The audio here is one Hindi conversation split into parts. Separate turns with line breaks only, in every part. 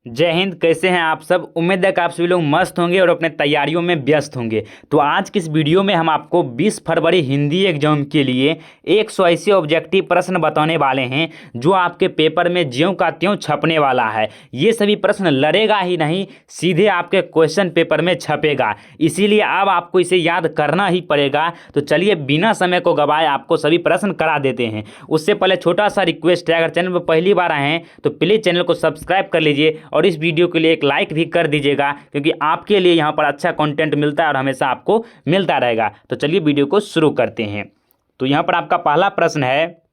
जय हिंद। कैसे हैं आप सब? उम्मीद है कि आप सभी लोग मस्त होंगे और अपने तैयारियों में व्यस्त होंगे। तो आज की इस वीडियो में हम आपको 20 फरवरी हिंदी एग्जाम के लिए 100 ऐसे ऑब्जेक्टिव प्रश्न बताने वाले हैं जो आपके पेपर में ज्यों का त्यों छपने वाला है। ये सभी प्रश्न लड़ेगा ही नहीं, सीधे आपके क्वेश्चन पेपर में छपेगा। इसीलिए अब आपको इसे याद करना ही पड़ेगा। तो चलिए बिना समय को गवाए आपको सभी प्रश्न करा देते हैं। उससे पहले छोटा सा रिक्वेस्ट है, अगर चैनल पर पहली बार आए हैं तो प्लीज़ चैनल को सब्सक्राइब कर लीजिए और इस वीडियो के लिए एक लाइक भी कर दीजिएगा, क्योंकि आपके लिए यहाँ पर अच्छा कंटेंट मिलता है और हमेशा आपको मिलता रहेगा। तो चलिए वीडियो को शुरू करते हैं। तो यहाँ पर आपका पहला प्रश्न है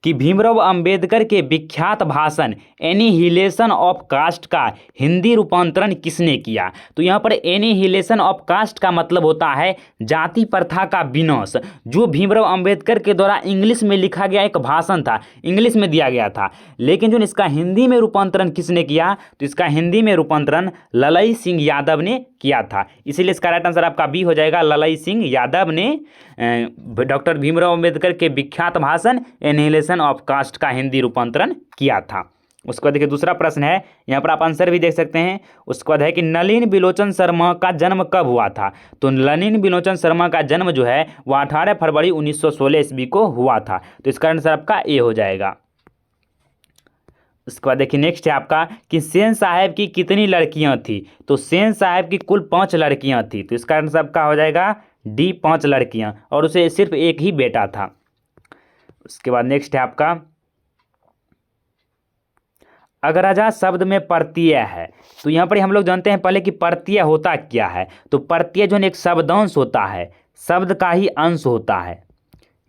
कि भीमराव अंबेडकर के विख्यात भाषण एनिहिलेशन ऑफ कास्ट का हिंदी रूपांतरण किसने किया? तो यहाँ पर एनिहिलेशन ऑफ कास्ट का मतलब होता है जाति प्रथा का विनाश, जो भीमराव अंबेडकर के द्वारा इंग्लिश में लिखा गया एक भाषण था, इंग्लिश में दिया गया था। लेकिन जो इसका हिंदी में रूपांतरण किसने किया? तो इसका हिंदी में रूपांतरण ललई सिंह यादव ने किया था। इसीलिए इसका राइट आंसर आपका बी हो जाएगा। ललई सिंह यादव ने डॉक्टर भीमराव अंबेडकर के विख्यात भाषण एनिहिलेशन ऑफ कास्ट का हिंदी रूपांतरण किया था। उसके बाद देखिए दूसरा प्रश्न है, यहाँ पर आप आंसर भी देख सकते हैं। उसके बाद है कि नलिन बिलोचन शर्मा का जन्म कब हुआ था? तो नलिन बिलोचन शर्मा का जन्म जो है वह 18 फरवरी 1916 ईस्वी को हुआ था। तो इसका आंसर आपका ए हो जाएगा। उसके बाद देखिए नेक्स्ट है आपका कि सेन साहब की कितनी लड़कियां थी? तो सेन साहब की कुल 5 लड़कियां थी। तो इसका आंसर आपका हो जाएगा डी, 5 लड़कियां, और उसे सिर्फ एक ही बेटा था। उसके बाद नेक्स्ट है आपका अग्रजा शब्द में प्रत्यय है। तो यहाँ पर हम लोग जानते हैं पहले कि प्रत्यय होता क्या है। तो प्रत्यय जो है एक शब्दांश होता है, शब्द का ही अंश होता है।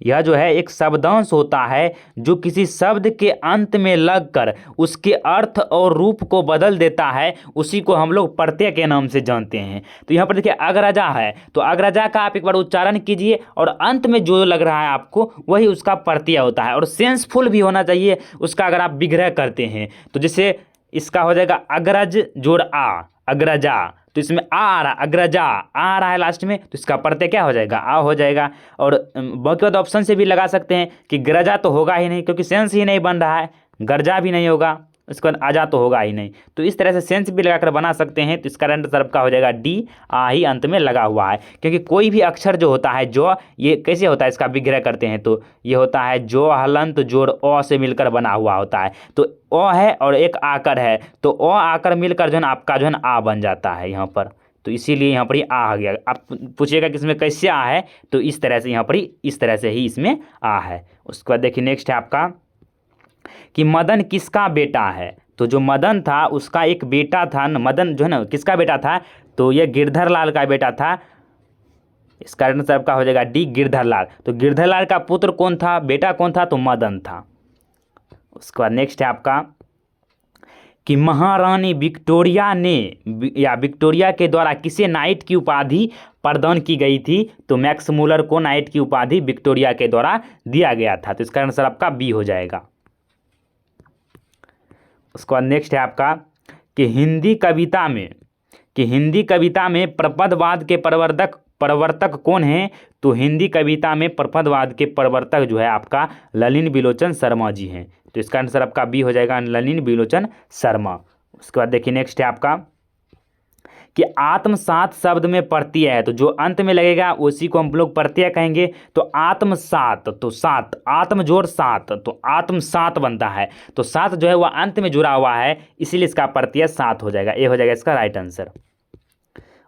यह जो है एक शब्दांश होता है जो किसी शब्द के अंत में लगकर उसके अर्थ और रूप को बदल देता है, उसी को हम लोग प्रत्यय के नाम से जानते हैं। तो यहाँ पर देखिए अग्रजा है, तो अग्रजा का आप एक बार उच्चारण कीजिए और अंत में जो लग रहा है आपको वही उसका प्रत्यय होता है, और सेंसफुल भी होना चाहिए उसका अगर आप विग्रह करते हैं। तो जैसे इसका हो जाएगा अग्रज जोड़ आ, अग्रजा। तो इसमें आ रहा, अग्रजा आ रहा है लास्ट में, तो इसका प्रत्यय क्या हो जाएगा? आ हो जाएगा। और बाकी बाद ऑप्शन से भी लगा सकते हैं कि ग्रजा तो होगा ही नहीं, क्योंकि सेंस ही नहीं बन रहा है, गर्जा भी नहीं होगा, उसके बाद आजा तो होगा ही नहीं। तो इस तरह से सेंस भी लगाकर बना सकते हैं। तो इसका आंसर का हो जाएगा डी, आ ही अंत में लगा हुआ है। क्योंकि कोई भी अक्षर जो होता है जो, ये कैसे होता है इसका विग्रह करते हैं तो ये होता है जो हलंत जोड़ अ से मिलकर बना हुआ होता है। तो अ है और एक आकर है, तो अ आकर मिलकर जो है आपका जो है आ बन जाता है यहाँ पर। तो इसीलिए यहाँ पर ही आ गया। आप पूछिएगा कि इसमें कैसे आ है, तो इस तरह से यहाँ पर ही, इस तरह से ही इसमें आ है। उसके बाद देखिए नेक्स्ट है आपका कि मदन किसका बेटा है? तो जो मदन था उसका एक बेटा था। मदन जो है ना किसका बेटा था? तो यह गिरधर लाल का बेटा था। इसका आंसर आपका हो जाएगा डी, गिरधर लाल। तो गिरधर लाल का पुत्र कौन था, बेटा कौन था? तो मदन था। उसके बाद नेक्स्ट है आपका कि महारानी विक्टोरिया ने या विक्टोरिया के द्वारा किसे नाइट की उपाधि प्रदान की गई थी? तो मैक्स मूलर को नाइट की उपाधि विक्टोरिया के द्वारा दिया गया था। तो इसका आंसर आपका बी हो जाएगा। उसके बाद नेक्स्ट है आपका कि हिंदी कविता में प्रपदवाद के प्रवर्तक कौन हैं? तो हिंदी कविता में प्रपदवाद के प्रवर्तक जो है आपका ललिन बिलोचन शर्मा जी हैं। तो इसका आंसर आपका बी हो जाएगा, ललिन बिलोचन शर्मा। उसके बाद देखिए नेक्स्ट है आपका कि आत्मसात शब्द में प्रत्यय है। तो जो अंत में लगेगा उसी को हम लोग प्रत्यय कहेंगे। तो आत्मसात, तो सात, आत्म जोड़ सात, तो आत्मसात बनता है। तो सात जो है वह अंत में जुड़ा हुआ है, इसीलिए इसका प्रत्यय सात हो जाएगा। ए हो जाएगा इसका राइट आंसर।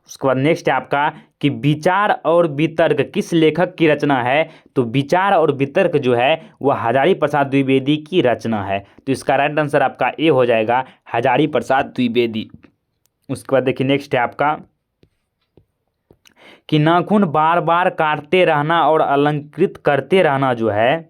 उसके बाद नेक्स्ट है आपका कि विचार और वितर्क किस लेखक की रचना है? तो विचार और वितर्क जो है वह हजारी प्रसाद द्विवेदी की रचना है। तो इसका राइट आंसर आपका ए हो जाएगा, हजारी प्रसाद द्विवेदी। उसके बाद देखिए नेक्स्ट है आपका कि नाखून बार बार काटते रहना और अलंकृत करते रहना जो है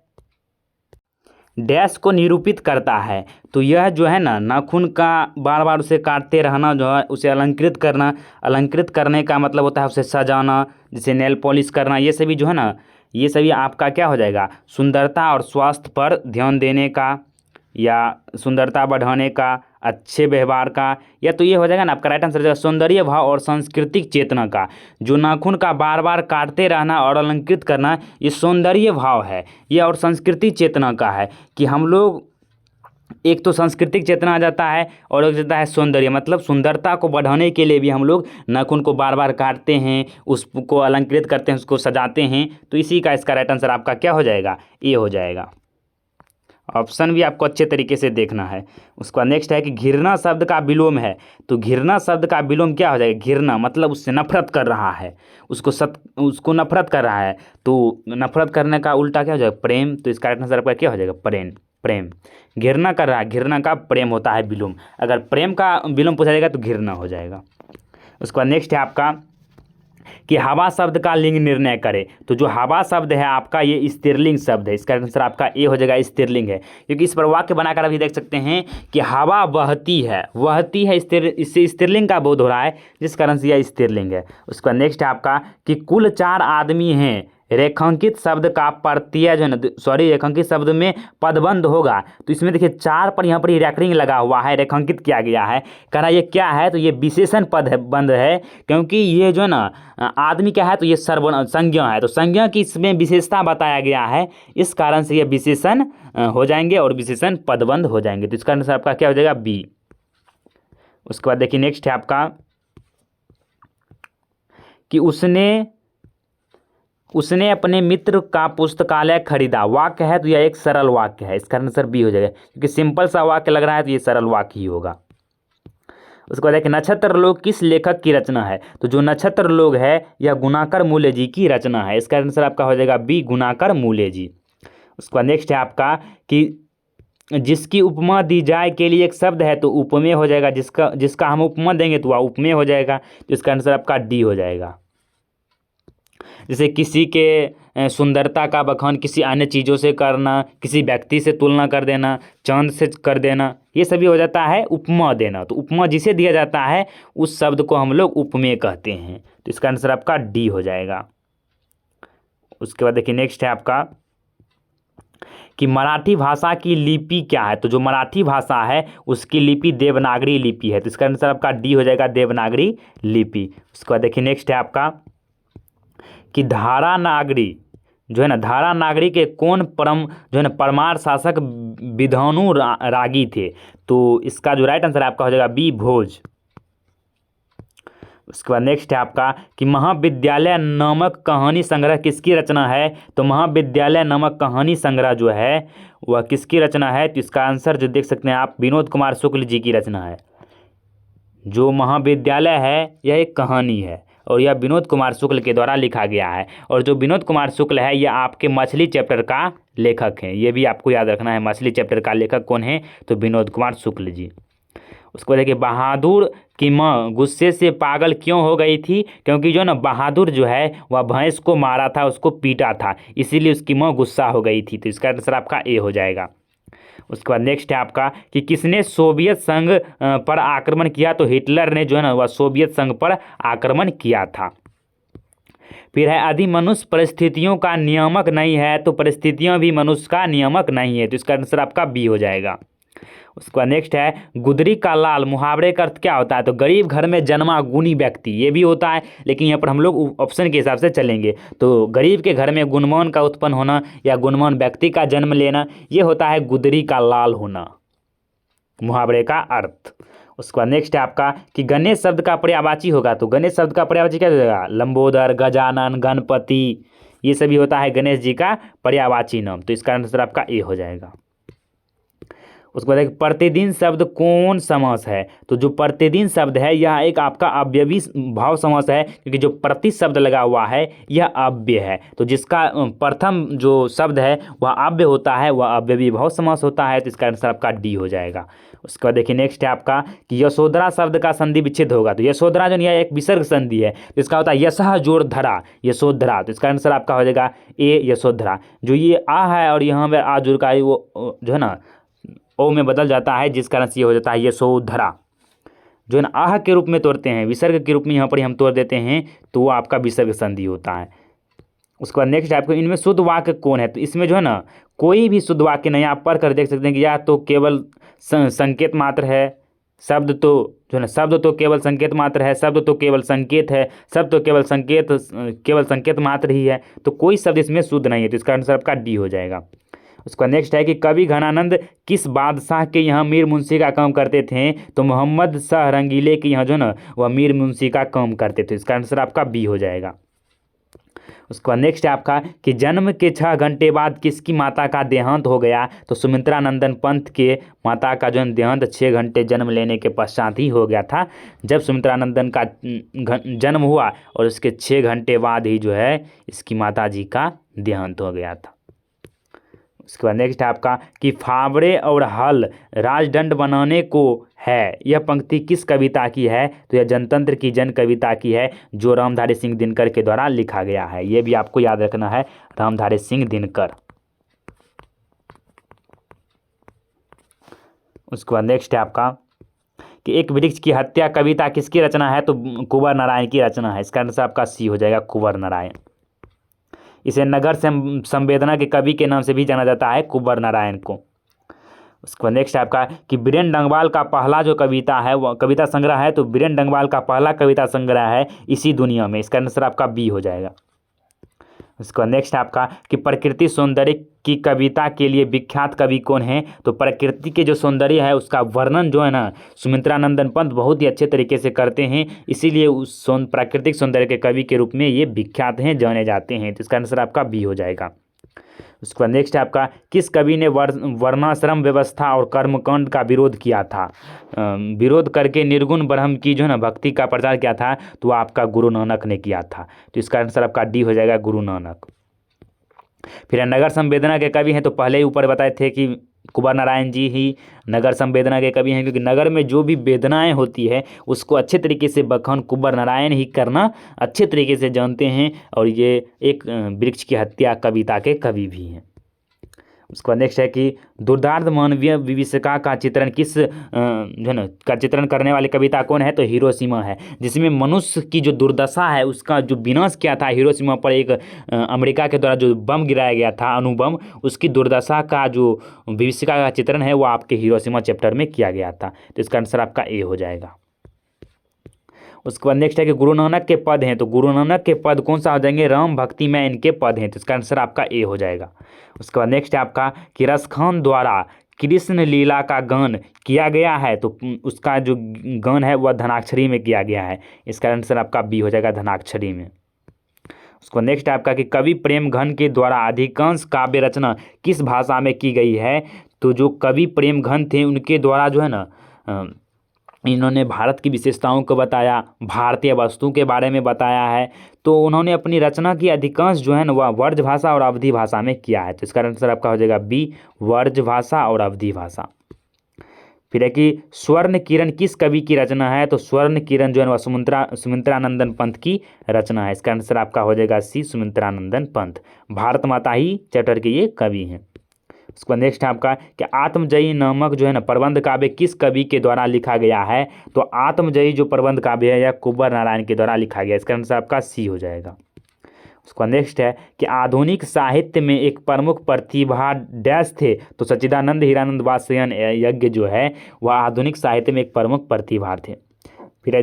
डैश को निरूपित करता है। तो यह जो है ना नाखून का बार बार उसे काटते रहना जो है उसे अलंकृत करना, अलंकृत करने का मतलब होता है उसे सजाना, जैसे नेल पॉलिश करना। ये सभी जो है ना, ये सभी आपका क्या हो जाएगा? सुंदरता और स्वास्थ्य पर ध्यान देने का, या सुंदरता बढ़ाने का, अच्छे व्यवहार का, या तो ये हो जाएगा ना आपका राइट आंसर हो जाएगा सौंदर्य भाव और सांस्कृतिक चेतना का। जो नाखून का बार बार काटते रहना और अलंकृत करना ये सौंदर्य भाव है, ये और सांस्कृतिक चेतना का है कि हम लोग एक तो सांस्कृतिक चेतना आ जाता है और एक जाता है सौंदर्य, मतलब सुंदरता को बढ़ाने के लिए भी हम लोग नाखून को बार बार काटते हैं, उसको अलंकृत करते हैं, उसको सजाते हैं। तो इसी का इसका राइट आंसर आपका क्या हो जाएगा? ए हो जाएगा। ऑप्शन भी आपको अच्छे तरीके से देखना है। उसके बाद नेक्स्ट है कि घृणा शब्द का विलोम है। तो घृणा शब्द का विलोम क्या हो जाएगा? घृणा मतलब उससे नफरत कर रहा है, उसको नफरत कर रहा है। तो नफरत करने का उल्टा क्या हो जाएगा? प्रेम। तो इसका राइट आंसर आपका क्या हो जाएगा? प्रेम। घृणा कर रहा है, घृणा का प्रेम होता है विलोम। अगर प्रेम का विलोम पूछा जाएगा तो घृणा हो जाएगा। उसके बाद नेक्स्ट है आपका कि हवा शब्द का लिंग निर्णय करें। तो जो हवा शब्द है आपका ये स्त्रीलिंग शब्द है। इसका आंसर आपका ए हो जाएगा, स्त्रीलिंग है, क्योंकि इस पर वाक्य बनाकर अभी देख सकते हैं कि हवा बहती है, इससे स्त्रीलिंग का बोध हो रहा है, जिस कारण से यह स्त्रीलिंग है। उसके बाद नेक्स्ट है आपका कि कुल 4 आदमी हैं, रेखांकित शब्द का प्रत्यय जो है ना, रेखांकित शब्द में पदबंध होगा। तो इसमें देखिए 4 पर यहाँ पर रेखरिंग लगा हुआ है, रेखांकित किया गया है। कहना ये क्या है? तो ये विशेषण पद है, बंध है, क्योंकि ये जो है ना आदमी क्या है, तो ये संज्ञा है। तो संज्ञा की इसमें विशेषता बताया गया है, इस कारण से ये विशेषण हो जाएंगे और विशेषण पदबंध हो जाएंगे। तो इसका आंसर आपका क्या हो जाएगा? बी। उसके बाद देखिए नेक्स्ट है आपका कि उसने अपने मित्र का पुस्तकालय खरीदा। वाक्य है तो यह एक सरल वाक्य है, इसका आंसर बी हो जाएगा, क्योंकि सिंपल सा वाक्य लग रहा है तो ये सरल वाक्य ही होगा। उसके बाद देखिए नक्षत्र लोग किस लेखक की रचना है? तो जो नक्षत्र लोग है यह गुणाकर मूल्य जी की रचना है। इसका आंसर आपका हो जाएगा बी, गुणाकर मूल्य जी। उसके बाद नेक्स्ट है आपका कि जिसकी उपमा दी जाए के लिए एक शब्द है तो उपमेय हो जाएगा, जिसका हम उपमा देंगे तो वह उपमेय हो जाएगा। तो इसका आंसर आपका डी हो जाएगा। जैसे किसी के सुंदरता का बखान किसी अन्य चीज़ों से करना, किसी व्यक्ति से तुलना कर देना, चांद से कर देना, ये सभी हो जाता है उपमा देना। तो उपमा जिसे दिया जाता है उस शब्द को हम लोग उपमेय कहते हैं। तो इसका आंसर आपका डी हो जाएगा। उसके बाद देखिए नेक्स्ट है आपका कि मराठी भाषा की लिपि क्या है? तो जो मराठी भाषा है उसकी लिपि देवनागरी लिपि है। तो इसका आंसर आपका डी हो जाएगा, देवनागरी लिपि। उसके बाद देखिए नेक्स्ट है आपका कि धारा नागरी जो है ना, धारा नागरी के कौन परमार शासक विधानु रागी थे? तो इसका जो राइट आंसर आपका हो जाएगा बी, भोज। उसके बाद नेक्स्ट है आपका कि महाविद्यालय नामक कहानी संग्रह किसकी रचना है? तो महाविद्यालय नामक कहानी संग्रह जो है वह किसकी रचना है? तो इसका आंसर जो देख सकते हैं आप, विनोद कुमार शुक्ल जी की रचना है। जो महाविद्यालय है यह एक कहानी है और यह विनोद कुमार शुक्ल के द्वारा लिखा गया है। और जो विनोद कुमार शुक्ल है यह आपके मछली चैप्टर का लेखक हैं, ये भी आपको याद रखना है। मछली चैप्टर का लेखक कौन है? तो विनोद कुमार शुक्ल जी। उसको देखिए बहादुर की माँ गुस्से से पागल क्यों हो गई थी? क्योंकि जो ना बहादुर जो है वह भैंस को मारा था, उसको पीटा था, इसीलिए उसकी माँ गुस्सा हो गई थी। तो इसका आंसर आपका ए हो जाएगा। उसके बाद नेक्स्ट है आपका कि किसने सोवियत संघ पर आक्रमण किया? तो हिटलर ने जो है ना वह सोवियत संघ पर आक्रमण किया था। फिर है आदि मनुष्य परिस्थितियों का नियामक नहीं है। तो परिस्थितियां भी मनुष्य का नियामक नहीं है। तो इसका आंसर आपका बी हो जाएगा। उसके बाद नेक्स्ट है गुदरी का लाल मुहावरे का अर्थ क्या होता है? तो गरीब घर में जन्मा गुणी व्यक्ति, ये भी होता है, लेकिन यहाँ पर हम लोग ऑप्शन के हिसाब से चलेंगे। तो गरीब के घर में गुणवान का उत्पन्न होना या गुणवान व्यक्ति का जन्म लेना, ये होता है गुदरी का लाल होना, मुहावरे का अर्थ। उसके बाद नेक्स्ट है आपका कि गणेश शब्द का पर्यायवाची होगा। तो गणेश शब्द का पर्यायवाची क्या होगा? लंबोदर, गजानन, गणपति, ये सभी होता है गणेश जी का पर्यायवाची नाम। तो इसका आंसर आपका ए हो जाएगा। उसके बाद एक प्रतिदिन शब्द कौन समास है? तो जो प्रतिदिन शब्द है यह एक आपका अव्ययी भाव समास है, क्योंकि जो प्रति शब्द लगा हुआ है यह अव्यय है। तो जिसका प्रथम जो शब्द है वह अव्यय होता है वह अव्ययी भाव समास होता है। तो इसका आंसर आपका डी हो जाएगा। उसके बाद देखिए नेक्स्ट है आपका कि यशोधरा शब्द का संधि विच्छेद होगा। तो यशोधरा जो है एक विसर्ग संधि है, तो इसका होता है यशः जोड़ धरा, यशोधरा। तो इसका आंसर आपका हो जाएगा ए, यशोधरा। जो ये आ है और यहाँ पर आ जुड़ का वो जो है ना ओ में बदल जाता है, जिस कारण से ये हो जाता है यशोधरा। जो है ना आह के रूप में तोड़ते हैं, विसर्ग के रूप में यहाँ पर हम तोड़ देते हैं, तो वो आपका विसर्ग संधि होता है। उसके बाद नेक्स्ट आपको इनमें शुद्ध वाक्य कौन है? तो इसमें जो है ना कोई भी शुद्ध वाक्य नहीं, आप पढ़ कर देख सकते हैं कि या तो केवल संकेत मात्र है, शब्द तो जो है ना शब्द तो केवल संकेत मात्र है, शब्द तो केवल संकेत है, शब्द तो केवल संकेत मात्र ही है। तो कोई शब्द इसमें शुद्ध नहीं है। तो इसका आंसर आपका डी हो जाएगा। उसका नेक्स्ट है कि कवि घनानंद किस बादशाह के यहाँ मीर मुंशी का काम करते थे? तो मोहम्मद शाह रंगीले के यहाँ जो ना वह मीर मुंशी का काम करते थे। इसका आंसर आपका बी हो जाएगा। उसका नेक्स्ट है आपका कि जन्म के 6 घंटे बाद किसकी माता का देहांत हो गया? तो सुमित्रा नंदन पंत के माता का जो देहांत 6 घंटे जन्म लेने के पश्चात ही हो गया था। जब सुमित्रा नंदन का जन्म हुआ और उसके 6 घंटे बाद ही जो है इसकी माता जी का देहांत हो गया था। उसके बाद नेक्स्ट है आपका कि फावड़े और हल राजदंड बनाने को है, यह पंक्ति किस कविता की है? तो यह जनतंत्र की जन कविता की है जो रामधारी सिंह दिनकर के द्वारा लिखा गया है। यह भी आपको याद रखना है, रामधारी सिंह दिनकर। उसके बाद नेक्स्ट है आपका कि एक वृक्ष की हत्या कविता किसकी रचना है? तो कुंवर नारायण की रचना है। इसका आंसर आपका सी हो जाएगा, कुंवर नारायण। इसे नगर संवेदना के कवि के नाम से भी जाना जाता है, कुंवर नारायण को। उसके बाद नेक्स्ट आपका कि बीरेन डंगवाल का पहला जो कविता है वो कविता संग्रह है, तो बीरेन डंगवाल का पहला कविता संग्रह है इसी दुनिया में। इसका आंसर आपका बी हो जाएगा। उसका नेक्स्ट आपका कि प्रकृति सौंदर्य की कविता के लिए विख्यात कवि कौन है? तो प्रकृति के जो सौंदर्य है उसका वर्णन जो है ना सुमित्रा नंदन पंत बहुत ही अच्छे तरीके से करते हैं, इसीलिए उस प्राकृतिक सौंदर्य के कवि के रूप में ये विख्यात हैं, जाने जाते हैं। तो इसका आंसर आपका बी हो जाएगा। उसके बाद नेक्स्ट है आपका किस कवि ने वर्णाश्रम व्यवस्था और कर्मकांड का विरोध किया था? विरोध करके निर्गुण ब्रह्म की जो है ना भक्ति का प्रचार किया था, तो वह आपका गुरु नानक ने किया था। तो इसका आंसर आपका डी हो जाएगा, गुरु नानक। फिर नगर संवेदना के कवि हैं, तो पहले ही ऊपर बताए थे कि कुंवर नारायण जी ही नगर संवेदना के कवि हैं, क्योंकि नगर में जो भी वेदनाएं होती है उसको अच्छे तरीके से बखान कुंवर नारायण ही करना अच्छे तरीके से जानते हैं, और ये एक वृक्ष की हत्या कविता के कवि भी हैं। उसके बाद नेक्स्ट है कि दुर्दांत मानवीय विभीषिका का चित्रण किस जो है ना का चित्रण करने वाली कविता कौन है? तो हिरोशिमा है, जिसमें मनुष्य की जो दुर्दशा है उसका जो विनाश किया था हिरोशिमा पर एक अमेरिका के द्वारा जो बम गिराया गया था, अणुबम, उसकी दुर्दशा का जो विभीषिका का चित्रण है वो आपके हिरोशिमा चैप्टर में किया गया था। तो इसका आंसर आपका ए हो जाएगा। उसके बाद नेक्स्ट है कि गुरु नानक के पद हैं, तो गुरु नानक के पद कौन सा हो जाएंगे? राम भक्ति में इनके पद हैं। तो इसका आंसर आपका ए हो जाएगा। उसके बाद नेक्स्ट है आपका कि रसखान द्वारा कृष्ण लीला का गान किया गया है, तो उसका जो गान है वह धनाक्षरी में किया गया है। इसका आंसर आपका बी हो जाएगा, धनाक्षरी में। उसको नेक्स्ट आपका कि कवि प्रेम घन के द्वारा अधिकांश काव्य रचना किस भाषा में की गई है? तो जो कवि प्रेम घन थे उनके द्वारा जो है ना इन्होंने भारत की विशेषताओं को बताया, भारतीय वस्तु के बारे में बताया है, तो उन्होंने अपनी रचना की अधिकांश जो है ना वह वर्ज भाषा और अवधी भाषा में किया है। तो इसका आंसर आपका हो जाएगा बी, वर्ज भाषा और अवधी भाषा। फिर है कि स्वर्ण किरण किस कवि की रचना है? तो स्वर्ण किरण जो है वह सुमित्रानंदन पंत की रचना है। इसका आंसर आपका हो जाएगा सी, सुमित्रानंदन पंत। भारत माता ही चैप्टर के ये कवि हैं। उसके बाद नेक्स्ट है आपका कि आत्मजयी नामक जो है ना प्रबंध काव्य किस कवि के द्वारा लिखा गया है? तो आत्मजयी जो प्रबंध काव्य है यह कुंवर नारायण के द्वारा लिखा गया। इसका आंसर आपका सी हो जाएगा। उसका नेक्स्ट है कि आधुनिक साहित्य में एक प्रमुख प्रतिभा डैश थे, तो सच्चिदानंद हीरानंद वात्स्ययन यज्ञ जो है वह आधुनिक साहित्य में एक प्रमुख प्रतिभा थे। फिर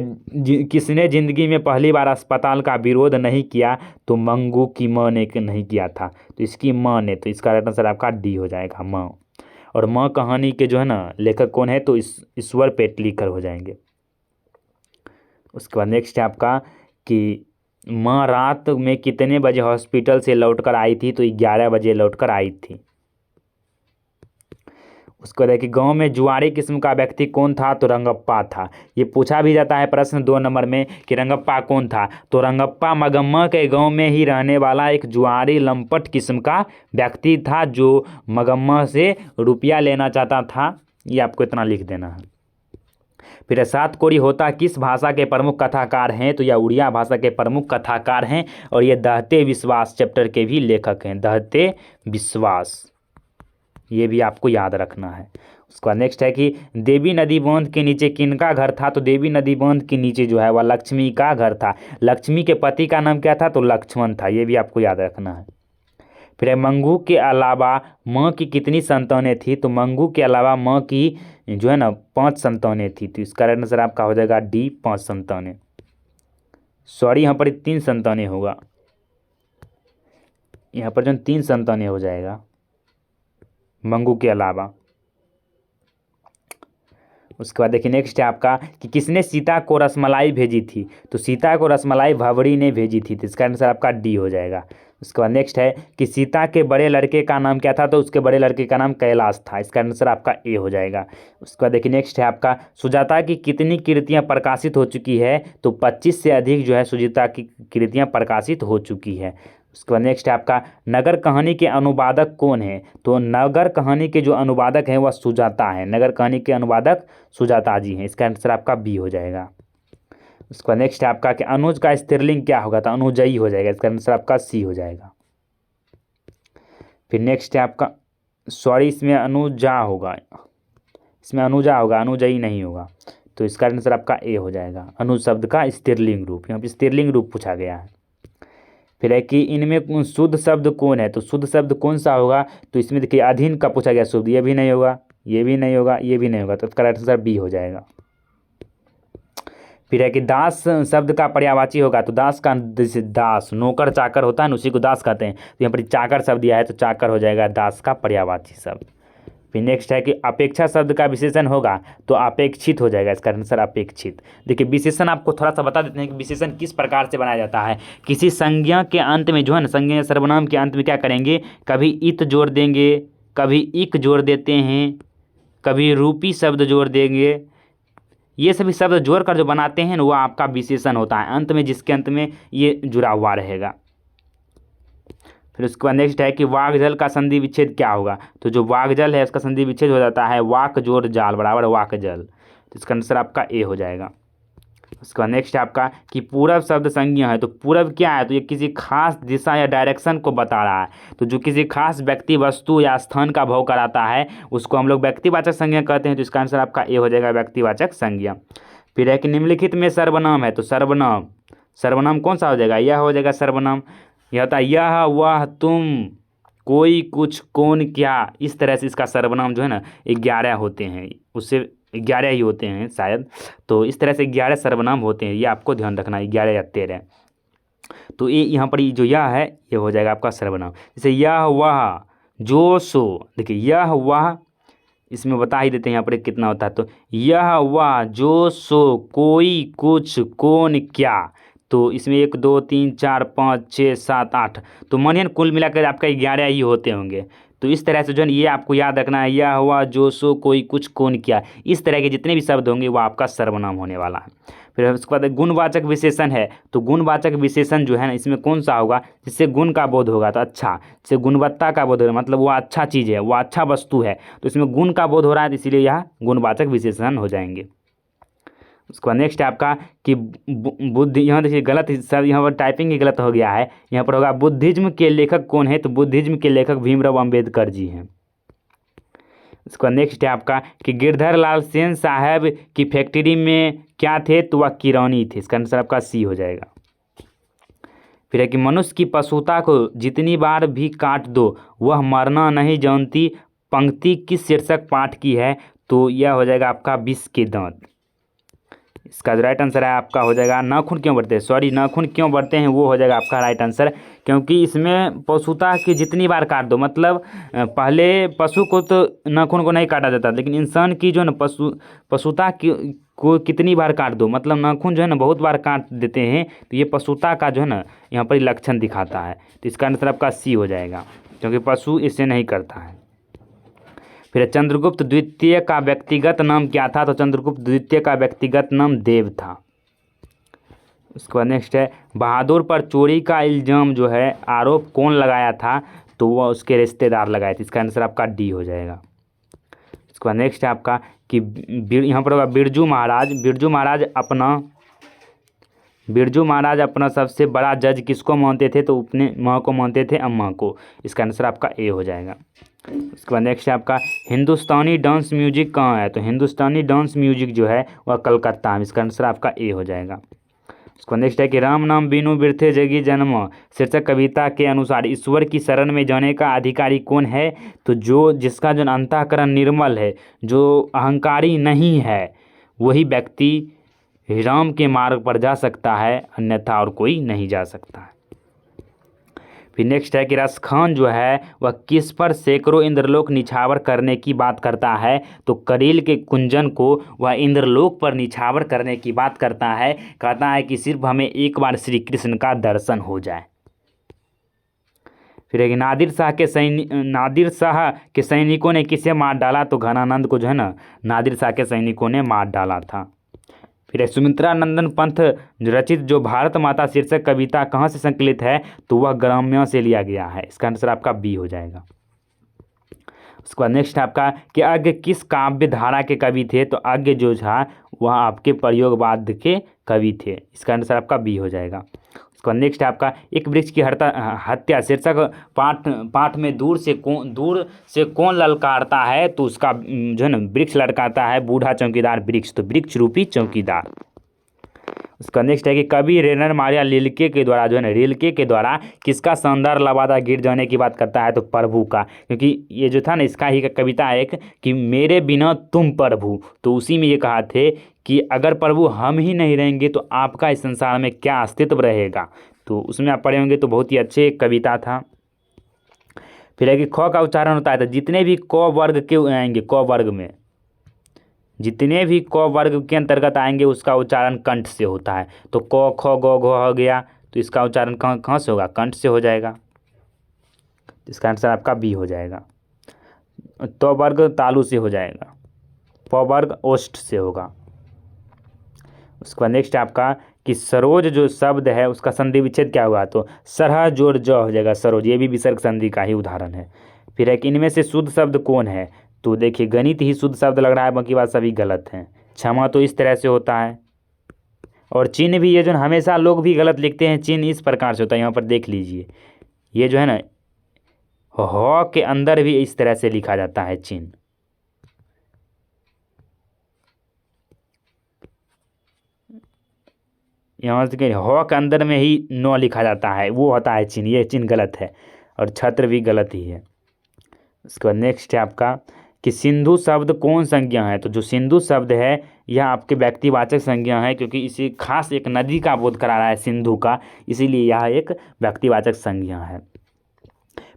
किसने जिंदगी में पहली बार अस्पताल का विरोध नहीं किया? तो मंगू की माँ ने नहीं किया था, तो इसकी माँ ने। तो इसका आंसर आपका डी हो जाएगा, माँ। और माँ कहानी के जो है ना लेखक कौन है? तो ईश्वर पेटलीकर हो जाएंगे। उसके बाद नेक्स्ट है आपका कि माँ रात में कितने बजे हॉस्पिटल से लौटकर आई थी? तो 11 बजे लौटकर आई थी। उसके बाद कि गांव में जुआरी किस्म का व्यक्ति कौन था? तो रंगप्पा था। ये पूछा भी जाता है प्रश्न 2 नंबर में कि रंगप्पा कौन था? तो रंगप्पा मगम्मा के गांव में ही रहने वाला एक जुआरी लंपट किस्म का व्यक्ति था जो मगम्मा से रुपया लेना चाहता था। ये आपको इतना लिख देना है। फिर सात कोरी होता किस भाषा के प्रमुख कथाकार हैं? तो यह उड़िया भाषा के प्रमुख कथाकार हैं, और ये दहते विश्वास चैप्टर के भी लेखक हैं, दहते विश्वास। ये भी आपको याद रखना है। उसका नेक्स्ट है कि देवी नदी बांध के नीचे किनका घर था? तो देवी नदी बांध के नीचे जो है वह लक्ष्मी का घर था। लक्ष्मी के पति का नाम क्या था? तो लक्ष्मण था। ये भी आपको याद रखना है। फिर मंगू के अलावा माँ की कितनी संतानें थी? तो मंगू के अलावा माँ की जो है ना 5 संतानें थी। तो इसका आंसर आपका हो जाएगा डी, 5 संतानें। सॉरी, यहाँ पर 3 संतानें होगा, यहाँ पर जो 3 संतानें हो जाएगा। मंगू के अलावा। उसके बाद देखिए नेक्स्ट है आपका कि किसने सीता को रसमलाई भेजी थी, तो सीता को रसमलाई भंवरी ने भेजी थी, तो इसका आंसर आपका डी हो जाएगा। उसके बाद नेक्स्ट है कि सीता के बड़े लड़के का नाम क्या था, तो उसके बड़े लड़के का नाम कैलाश था, इसका आंसर आपका ए हो जाएगा। उसके बाद देखिए नेक्स्ट है आपका सुजाता की कितनी कृतियाँ प्रकाशित हो चुकी है, तो 25 से अधिक जो है सुजाता की कृतियाँ प्रकाशित हो चुकी है। उसके बाद नेक्स्ट है आपका नगर कहानी के अनुवादक कौन है, तो नगर कहानी के जो अनुवादक हैं वह सुजाता है, नगर कहानी के अनुवादक सुजाता जी हैं, इसका आंसर आपका बी हो जाएगा। उसके बाद नेक्स्ट है आपका कि अनुज का स्त्रीलिंग क्या होगा, तो अनुजयी हो जाएगा, इसका आंसर आपका सी हो जाएगा। फिर नेक्स्ट है आपका सॉरी इसमें अनुजा होगा, इसमें अनुजा होगा, अनुजयी नहीं होगा, तो इसका आंसर आपका ए हो जाएगा। अनुज शब्द का स्त्रीलिंग रूप, यहाँ पर स्त्रीलिंग रूप पूछा गया है। फिर है कि इनमें शुद्ध शब्द कौन है, तो शुद्ध शब्द कौन सा होगा, तो इसमें देखिए अधीन का पूछा गया शुद्ध, ये भी नहीं होगा, ये भी नहीं होगा, ये भी नहीं होगा, तो इसका आंसर बी हो जाएगा। फिर है कि दास शब्द का पर्यायवाची होगा, तो दास का जैसे दास नौकर चाकर होता है ना, उसी को दास कहते हैं, तो यहाँ पर चाकर शब्द दिया है तो चाकर हो जाएगा दास का पर्यायवाची शब्द। फिर नेक्स्ट है कि अपेक्षा शब्द का विशेषण होगा, तो अपेक्षित हो जाएगा, इसका आंसर अपेक्षित। देखिए विशेषण आपको थोड़ा सा बता देते हैं कि विशेषण किस प्रकार से बनाया जाता है। किसी संज्ञा के अंत में जो है ना, संज्ञा या सर्वनाम के अंत में क्या करेंगे, कभी इत जोड़ देंगे, कभी इक जोड़ देते हैं, कभी रूपी शब्द जोड़ देंगे, ये सभी शब्द जोड़कर जो बनाते हैं ना वो आपका विशेषण होता है, अंत में जिसके अंत में ये जुड़ा हुआ रहेगा। फिर उसके बाद नेक्स्ट है कि वाकजल का संधि विच्छेद क्या होगा, तो जो वाकजल है उसका संधि विच्छेद हो जाता है वाक जोड़ जाल बराबर वाकजल, तो इसका आंसर आपका ए हो जाएगा। उसके बाद नेक्स्ट है आपका कि पूरब शब्द संज्ञा है, तो पूरब क्या है, तो ये किसी खास दिशा या डायरेक्शन को बता रहा है, तो जो किसी खास व्यक्ति वस्तु या स्थान का भाव कराता है उसको हम लोग व्यक्तिवाचक संज्ञा कहते हैं, तो इसका आंसर आपका ए हो जाएगा व्यक्तिवाचक संज्ञा। फिर है कि निम्नलिखित में सर्वनाम है, तो सर्वनाम, सर्वनाम कौन सा हो जाएगा, यह हो जाएगा सर्वनाम। यह होता है यह वह तुम कोई कुछ कौन क्या, इस तरह से इसका सर्वनाम जो है ना 11 होते हैं, उससे 11 ही होते हैं शायद, तो इस तरह से 11 सर्वनाम होते हैं, ये आपको ध्यान रखना, 11 या 13, तो ये यहाँ पर जो यह है ये हो जाएगा आपका सर्वनाम। जैसे यह वह जो सो, देखिए यह वह इसमें बता ही देते हैं यहाँ पर कितना होता है, तो यह वह जो सो कोई कुछ कौन क्या, तो इसमें 1 2 3 4 5 6 7 8, तो मानिए कुल मिलाकर आपका 11 ही होते होंगे, तो इस तरह से जो है ये आपको याद रखना है, यह हुआ जो सो कोई कुछ कौन क्या, इस तरह के जितने भी शब्द होंगे वो आपका सर्वनाम होने वाला है। फिर उसके बाद गुणवाचक विशेषण है, तो गुणवाचक विशेषण जो है ना इसमें कौन सा होगा, जिससे गुण का बोध होगा, तो अच्छा, जिससे गुणवत्ता का बोध होगा, मतलब वो अच्छा चीज़ है, वो अच्छा वस्तु है, तो इसमें गुण का बोध हो रहा है, तो इसीलिए यह गुणवाचक विशेषण हो जाएंगे। उसके बाद नेक्स्ट है आपका कि बुद्धि, यहाँ देखिए गलत सर, यहाँ पर टाइपिंग ही गलत हो गया है, यहाँ पर होगा बुद्धिज्म के लेखक कौन है, तो बुद्धिज्म के लेखक भीमराव अंबेडकर जी हैं। उसके बाद नेक्स्ट है आपका कि गिरधर लाल सेन साहब की फैक्ट्री में क्या थे, तो वह किरानी थे, इसका आंसर आपका सी हो जाएगा। फिर है कि मनुष्य की पशुता को जितनी बार भी काट दो वह मरना नहीं जानती, पंक्ति किस शीर्षक पाठ की है, तो यह हो जाएगा आपका विष के दांत, इसका जो राइट आंसर है आपका हो जाएगा नाखून क्यों बढ़ते हैं, सॉरी नाखून क्यों बढ़ते हैं, वो हो जाएगा आपका राइट आंसर, क्योंकि इसमें पशुता की जितनी बार काट दो, मतलब पहले पशु को तो नाखून को नहीं काटा जाता, लेकिन इंसान की जो है ना पशुता की को कितनी बार काट दो, मतलब नाखून जो है ना बहुत बार काट देते हैं, तो ये पशुता का जो है ना यहाँ पर लक्षण दिखाता है, तो इसका आंसर आपका सी हो जाएगा, क्योंकि पशु इससे नहीं करता है। फिर चंद्रगुप्त द्वितीय का व्यक्तिगत नाम क्या था, तो चंद्रगुप्त द्वितीय का व्यक्तिगत नाम देव था। उसके बाद नेक्स्ट है बहादुर पर चोरी का इल्ज़ाम जो है आरोप कौन लगाया था, तो वह उसके रिश्तेदार लगाए थे, इसका आंसर आपका डी हो जाएगा। उसके बाद नेक्स्ट है आपका कि यहाँ पर होगा बिरजू महाराज अपना सबसे बड़ा जज किसको मानते थे, तो अपने माँ को मानते थे, अम्मा को, इसका आंसर आपका ए हो जाएगा। उसके बाद नेक्स्ट है आपका हिंदुस्तानी डांस म्यूजिक कहाँ है, तो हिंदुस्तानी डांस म्यूजिक जो है वह कलकत्ता में, इसका आंसर आपका ए हो जाएगा। उसके बाद नेक्स्ट है कि राम नाम बिनु बिरथे जगी जन्म शीर्षक कविता के अनुसार ईश्वर की शरण में जाने का अधिकारी कौन है, तो जो जिसका जो अंतःकरण निर्मल है, जो अहंकारी नहीं है, वही व्यक्ति राम के मार्ग पर जा सकता है, अन्यथा और कोई नहीं जा सकता है। फिर नेक्स्ट है कि रसखान जो है वह किस पर सैकड़ों इंद्रलोक निछावर करने की बात करता है, तो करील के कुंजन को वह इंद्रलोक पर निछावर करने की बात करता है, कहता है कि सिर्फ हमें एक बार श्री कृष्ण का दर्शन हो जाए। फिर है कि नादिर शाह के सैनिकों ने किसे मार डाला, तो घनानंद को जो है ना नादिर शाह के सैनिकों ने मार डाला था। फिर है सुमित्रा नंदन पंथ रचित जो भारत माता शीर्षक कविता कहाँ से संकलित है, तो वह ग्राम्यों से लिया गया है। इसका आंसर आपका बी हो जाएगा। उसके बाद नेक्स्ट आपका कि अज्ञ किस काव्य धारा के कवि थे, तो अज्ञ जो था वह आपके प्रयोगवाद के कवि थे। इसका आंसर आपका बी हो जाएगा। उसका नेक्स्ट आपका एक वृक्ष की हत्या शीर्षक पाठ में दूर से कौन ललकारता है, तो उसका जो है ना वृक्ष ललकारता है बूढ़ा चौकीदार वृक्ष, तो वृक्ष रूपी चौकीदार। उसका नेक्स्ट है कि कवि रेनर मारिया रिल्के के द्वारा जो है ना रिल्के के द्वारा किसका शानदार लबादा गिर जाने की बात करता है, तो प्रभु का, क्योंकि ये जो था ना इसका ही कविता है एक कि मेरे बिना तुम प्रभु, तो उसी में ये कहा थे कि अगर प्रभु हम ही नहीं रहेंगे तो आपका इस संसार में क्या अस्तित्व रहेगा, तो उसमें आप पढ़े होंगे, तो बहुत ही अच्छे कविता था। फिर है कि ख का उच्चारण होता है, तो जितने भी क वर्ग के आएंगे, क वर्ग में जितने भी क वर्ग के अंतर्गत आएंगे उसका उच्चारण कंठ से होता है, तो क ख ग घ हो गया, तो इसका उच्चारण कहाँ से होगा, कंठ से हो जाएगा। इसका आंसर आपका बी हो जाएगा। तो वर्ग तालु से हो जाएगा, प वर्ग ओष्ठ से होगा। उसके बाद नेक्स्ट आपका कि सरोज जो शब्द है उसका संधि विच्छेद क्या हुआ, तो सरह जोड़ ज हो जाएगा सरोज, ये भी विसर्ग संधि का ही उदाहरण है। फिर है कि इनमें से शुद्ध शब्द कौन है, तो देखिए गणित ही शुद्ध शब्द लग रहा है, बाकी बात सभी गलत हैं। क्षमा तो इस तरह से होता है, और चिन्ह भी ये जो हमेशा लोग भी गलत लिखते हैं, चिन्ह इस प्रकार से होता है, यहाँ पर देख लीजिए, ये जो है ना ह के अंदर भी इस तरह से लिखा जाता है चिन्ह, यहाँ से ह के अंदर में ही न लिखा जाता है, वो होता है चिन्ह, ये चिन्ह गलत है, और छत्र भी गलत ही है। उसके बाद नेक्स्ट है आपका कि सिंधु शब्द कौन संज्ञा है, तो जो सिंधु शब्द है यह आपके व्यक्तिवाचक संज्ञा है, क्योंकि इसे खास एक नदी का बोध करा रहा है सिंधु का, इसीलिए यह एक व्यक्तिवाचक संज्ञा है।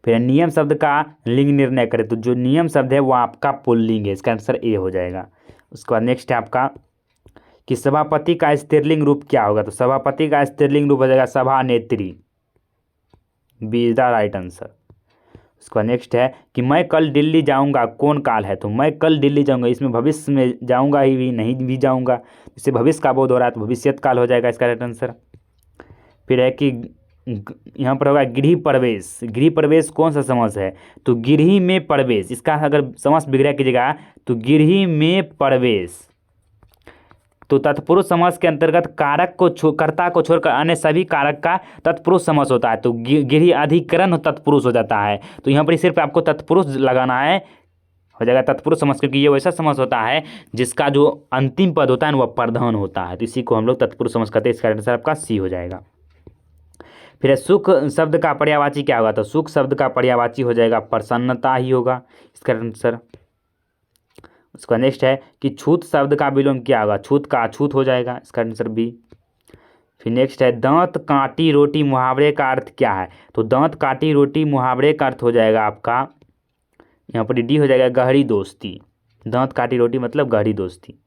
फिर नियम शब्द का लिंग निर्णय करें, तो जो नियम शब्द है वो आपका पुल्लिंग है, इसका आंसर ए हो जाएगा। उसके बाद नेक्स्ट है आपका कि सभापति का स्त्रीलिंग रूप क्या होगा, तो सभापति का स्त्रीलिंग रूप हो जाएगा सभा नेत्री, B is the right answer. उसके बाद नेक्स्ट है कि मैं कल दिल्ली जाऊंगा कौन काल है, तो मैं कल दिल्ली जाऊंगा, इसमें भविष्य में जाऊंगा ही भी नहीं भी जाऊंगा, इससे भविष्य का बोध हो रहा है, तो भविष्यत काल हो जाएगा इसका राइट आंसर। फिर है कि यहाँ पर होगा गृह प्रवेश, गृह प्रवेश कौन सा समास है, तो गृह में प्रवेश, इसका अगर समास विग्रह कीजिएगा तो गृह में प्रवेश, तो तत्पुरुष समास के अंतर्गत कारक को कर्ता को छोड़कर अन्य सभी कारक का तत्पुरुष समास होता है, तो गृह अधिकरण तत्पुरुष हो जाता है, तो यहाँ पर सिर्फ आपको तत्पुरुष लगाना है, हो जाएगा तत्पुरुष समास, क्योंकि ये वैसा समास होता है जिसका जो अंतिम पद होता है वह प्रधान होता है, तो इसी को हम लोग तत्पुरुष समास कहते हैं। इसका आंसर आपका सी हो जाएगा। फिर सुख शब्द का पर्यायवाची क्या होगा, तो सुख शब्द का पर्यायवाची हो जाएगा प्रसन्नता ही होगा, इसका आंसर। उसका नेक्स्ट है कि छूत शब्द का विलोम क्या होगा, छूत का अछूत हो जाएगा, इसका आंसर बी। फिर नेक्स्ट है दांत काटी रोटी मुहावरे का अर्थ क्या है, तो दांत काटी रोटी मुहावरे का अर्थ हो जाएगा आपका यहाँ पर डी हो जाएगा गहरी दोस्ती, दांत काटी रोटी मतलब गहरी दोस्ती।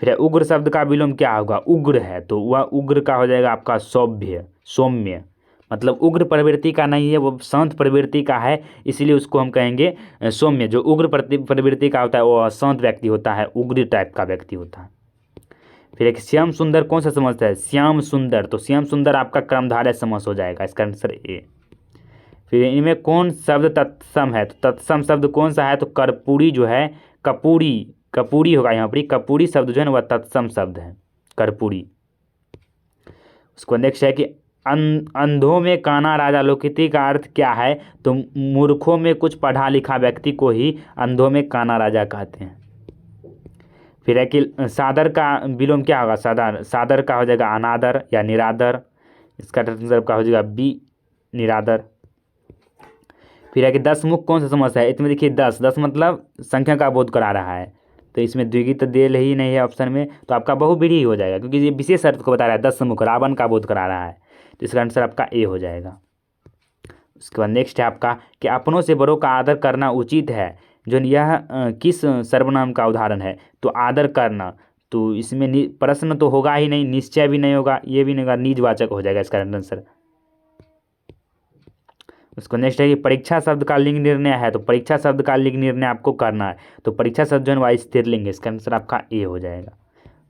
फिर है उग्र शब्द का विलोम क्या होगा, उग्र है तो वह उग्र का हो जाएगा आपका सौम्य, मतलब उग्र प्रवृत्ति का नहीं है, वो शांत प्रवृत्ति का है, इसीलिए उसको हम कहेंगे सौम्य। जो उग्र प्रवृत्ति का होता है वो शांत व्यक्ति होता है, उग्र टाइप का व्यक्ति होता है। फिर एक श्याम सुंदर कौन सा समास है, श्याम सुंदर, तो श्याम सुंदर आपका कर्मधारय समास हो जाएगा, इसका आंसर ए। फिर इनमें कौन शब्द तत्सम है, तो तत्सम शब्द कौन सा है, तो कर्पूरी जो है कपूरी होगा, यहाँ पर कपूरी शब्द जो है ना वह तत्सम शब्द है, कर्पूरी। उसको नेक्स्ट है कि अंधों में काना राजा लोकिती का अर्थ क्या है, तो मूर्खों में कुछ पढ़ा लिखा व्यक्ति को ही अंधों में काना राजा कहते हैं। फिर है कि सादर का विलोम क्या होगा, सादर का हो जाएगा अनादर या निरादर, इसका आंसर का हो जाएगा बी निरादर। फिर है कि 10 मुख कौन सा समास है, इसमें देखिए 10 मतलब संख्या का बोध करा रहा है, तो इसमें द्विगुत देल ही नहीं है ऑप्शन में, तो आपका बहुव्रीहि हो जाएगा, क्योंकि ये विशेष अर्थ को बता रहा है, 10 मुख रावण का बोध करा रहा है, तो इसका आंसर आपका ए हो जाएगा। उसके बाद नेक्स्ट है आपका कि अपनों से बड़ों का आदर करना उचित है, जो यह किस सर्वनाम का उदाहरण है? तो आदर करना, तो इसमें प्रश्न तो होगा ही नहीं, निश्चय भी नहीं होगा, ये भी नहीं होगा, निजवाचक हो जाएगा इसका आंसर। उसको नेक्स्ट है कि परीक्षा शब्द का लिंग निर्णय है, तो परीक्षा शब्द का लिंग निर्णय आपको करना है, तो परीक्षा शब्द जो है वह स्त्रीलिंग है, इसका आंसर आपका ए हो जाएगा।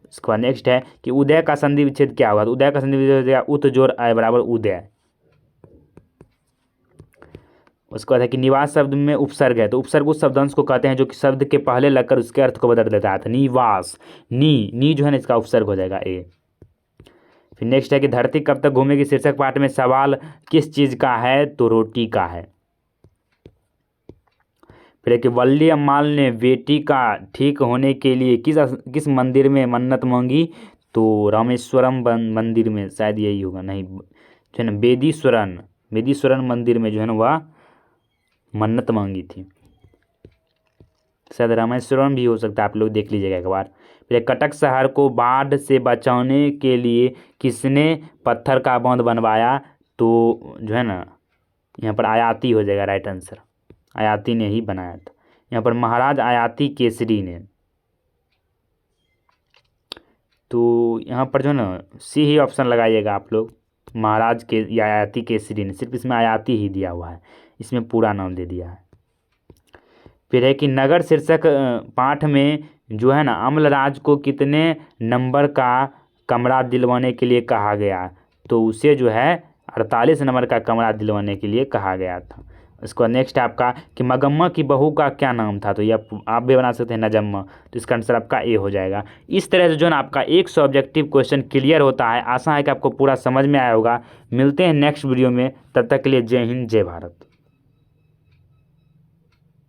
उसके बाद नेक्स्ट है कि उदय का संधि विच्छेद क्या होगा? तो उदय का संधि विच्छेद हो जाएगा उत जोड़ अय बराबर उदय। उसके बाद है कि निवास शब्द में उपसर्ग है, तो उपसर्ग उस शब्दांश को कहते हैं जो कि शब्द के पहले लगकर उसके अर्थ को बदल देता है। तो निवास, नी जो है ना इसका उपसर्ग हो जाएगा ए। फिर नेक्स्ट है कि धरती कब तक घूमेगी शीर्षक पाठ में सवाल किस चीज का है? तो रोटी का है। फिर है कि वल्ली अम्माल ने बेटी का ठीक होने के लिए किस मंदिर में मन्नत मांगी? तो रामेश्वरम मंदिर में, शायद यही होगा, नहीं जो है ना बेदीश्वरन मंदिर में जो है ना वह मन्नत मांगी थी, शायद रामेश्वरम भी हो सकता है, आप लोग देख लीजिएगा एक बार। फिर कटक शहर को बाढ़ से बचाने के लिए किसने पत्थर का बांध बनवाया? तो जो है ना यहाँ पर आयाती हो जाएगा राइट आंसर, आयाती ने ही बनाया था, यहाँ पर महाराज आयाती केसरी ने। तो यहाँ पर जो है ना सी ही ऑप्शन लगाइएगा आप लोग, महाराज के या आयाती केसरी ने, सिर्फ इसमें आयाती ही दिया हुआ है, इसमें पूरा नाम दे दिया है। फिर है कि नगर शीर्षक पाठ में जो है ना अम्लराज को कितने नंबर का कमरा दिलवाने के लिए कहा गया? तो उसे जो है 48 नंबर का कमरा दिलवाने के लिए कहा गया था। इसको नेक्स्ट है आपका कि मगम्मा की बहू का क्या नाम था? तो यह आप भी बना सकते हैं नजम्मा, तो इसका आंसर आपका ए हो जाएगा। इस तरह से जो है ना आपका एक ऑब्जेक्टिव क्वेश्चन क्लियर होता है। आशा है कि आपको पूरा समझ में आया होगा। मिलते हैं नेक्स्ट वीडियो में, तब तक के लिए जय हिंद जय भारत।